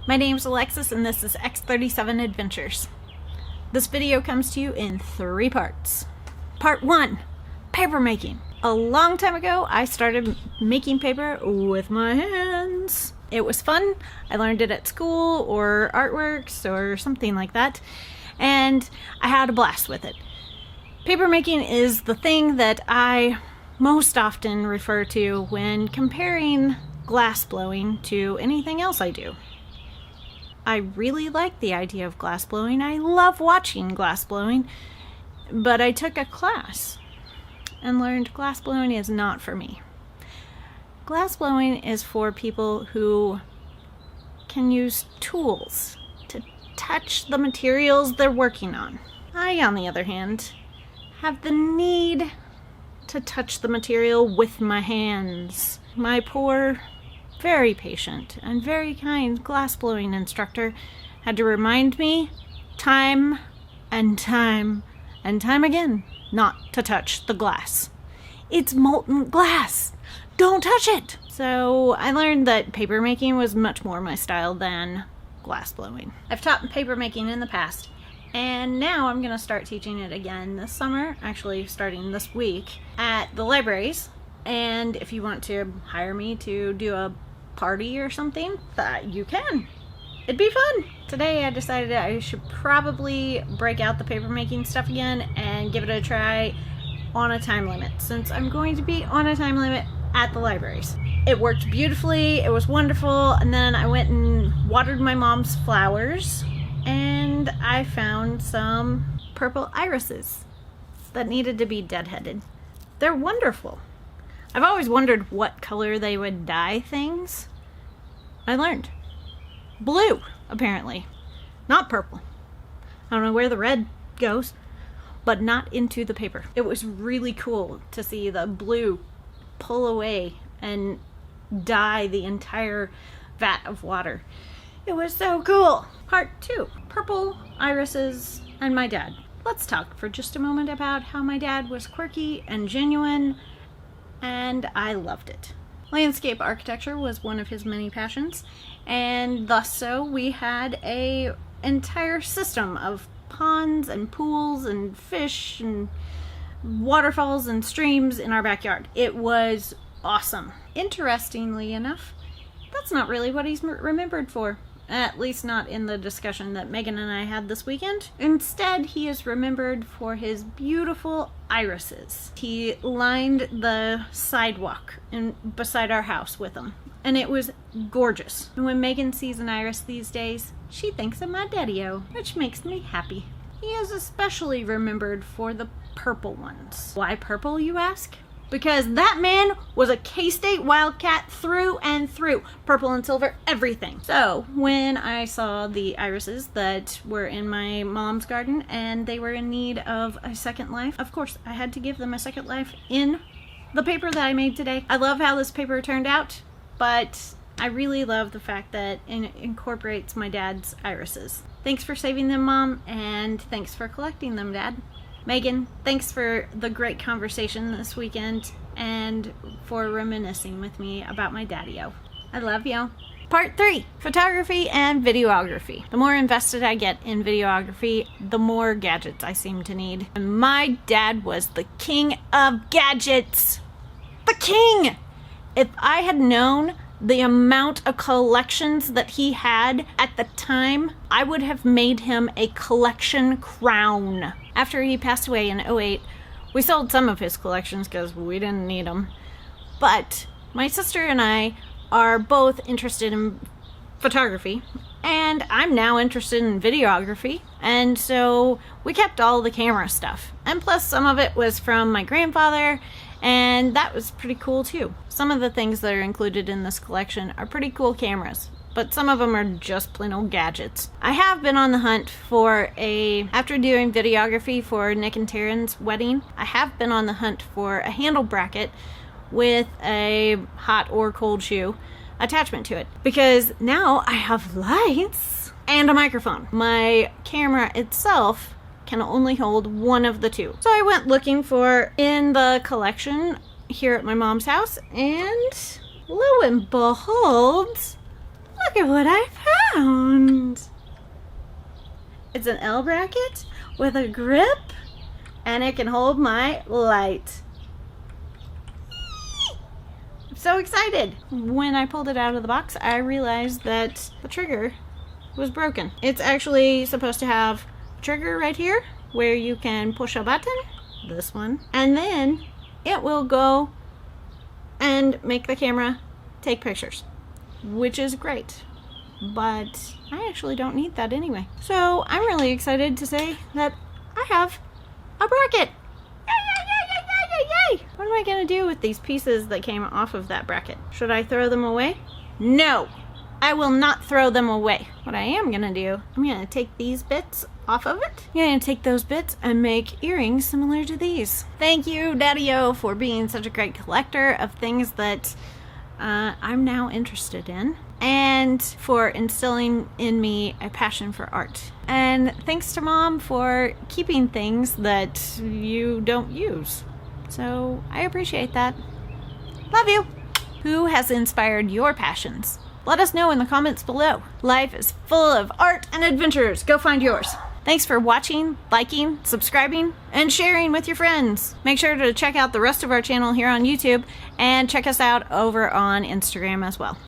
My name's Alexis and this is X37 Adventures. This video comes to you in 3 parts. Part 1, papermaking. A long time ago, I started making paper with my hands. It was fun. I learned it at school or artworks or something like that, and I had a blast with it. Papermaking is the thing that I most often refer to when comparing glass blowing to anything else I do. I really like the idea of glass blowing. I love watching glass blowing, but I took a class and learned glass blowing is not for me. Glass blowing is for people who can use tools to touch the materials they're working on. I, on the other hand, have the need to touch the material with my hands. My poor, very patient and very kind glassblowing instructor had to remind me time and time and time again not to touch the glass. It's molten glass. Don't touch it! So I learned that papermaking was much more my style than glassblowing. I've taught papermaking in the past, and now I'm going to start teaching it again this summer, actually starting this week, at the libraries. And if you want to hire me to do a party or something, you can. It'd be fun. Today I decided I should probably break out the papermaking stuff again and give it a try on a time limit, since I'm going to be on a time limit at the libraries. It worked beautifully, it was wonderful, and then I went and watered my mom's flowers, and I found some purple irises that needed to be deadheaded. They're wonderful. I've always wondered what color they would dye things. I learned. Blue, apparently. Not purple. I don't know where the red goes, but not into the paper. It was really cool to see the blue pull away and dye the entire vat of water. It was so cool. Part 2, purple irises and my dad. Let's talk for just a moment about how my dad was quirky and genuine, and I loved it. Landscape architecture was one of his many passions, and thus so we had an entire system of ponds and pools and fish and waterfalls and streams in our backyard. It was awesome. Interestingly enough, that's not really what he's remembered for. At least not in the discussion that Megan and I had this weekend. Instead, he is remembered for his beautiful irises. He lined the sidewalk beside our house with them, and it was gorgeous. And when Megan sees an iris these days, she thinks of my daddy-o, which makes me happy. He is especially remembered for the purple ones. Why purple, you ask? Because that man was a K-State Wildcat through and through. Purple and silver, everything. So when I saw the irises that were in my mom's garden and they were in need of a second life, of course I had to give them a second life in the paper that I made today. I love how this paper turned out, but I really love the fact that it incorporates my dad's irises. Thanks for saving them, Mom, and thanks for collecting them, Dad. Megan, thanks for the great conversation this weekend and for reminiscing with me about my daddy-o. I love you. Part 3, photography and videography. The more invested I get in videography, the more gadgets I seem to need. And my dad was the king of gadgets. The king! If I had known the amount of collections that he had at the time, I would have made him a collection crown. After he passed away in 2008, we sold some of his collections because we didn't need them. But my sister and I are both interested in photography, and I'm now interested in videography, and so we kept all the camera stuff. And plus some of it was from my grandfather, and that was pretty cool too. Some of the things that are included in this collection are pretty cool cameras, but some of them are just plain old gadgets. I have been on the hunt for after doing videography for Nick and Taryn's wedding, I have been on the hunt for a handle bracket with a hot or cold shoe attachment to it, because now I have lights and a microphone. My camera itself can only hold one of the two. So I went looking for in the collection here at my mom's house, and lo and behold, look at what I around. It's an L bracket with a grip, and it can hold my light. I'm so excited. When I pulled it out of the box, I realized that the trigger was broken. It's actually supposed to have a trigger right here where you can push a button, this one, and then it will go and make the camera take pictures, which is great. But I actually don't need that anyway. So I'm really excited to say that I have a bracket. Yay, yay, yay, yay, yay, yay, yay! What am I gonna do with these pieces that came off of that bracket? Should I throw them away? No, I will not throw them away. What I am gonna do, I'm gonna take these bits off of it. I'm gonna take those bits and make earrings similar to these. Thank you, Daddy-O, for being such a great collector of things that I'm now interested in, and for instilling in me a passion for art. And thanks to Mom for keeping things that you don't use. So I appreciate that. Love you! Who has inspired your passions? Let us know in the comments below. Life is full of art and adventures. Go find yours. Thanks for watching, liking, subscribing, and sharing with your friends. Make sure to check out the rest of our channel here on YouTube and check us out over on Instagram as well.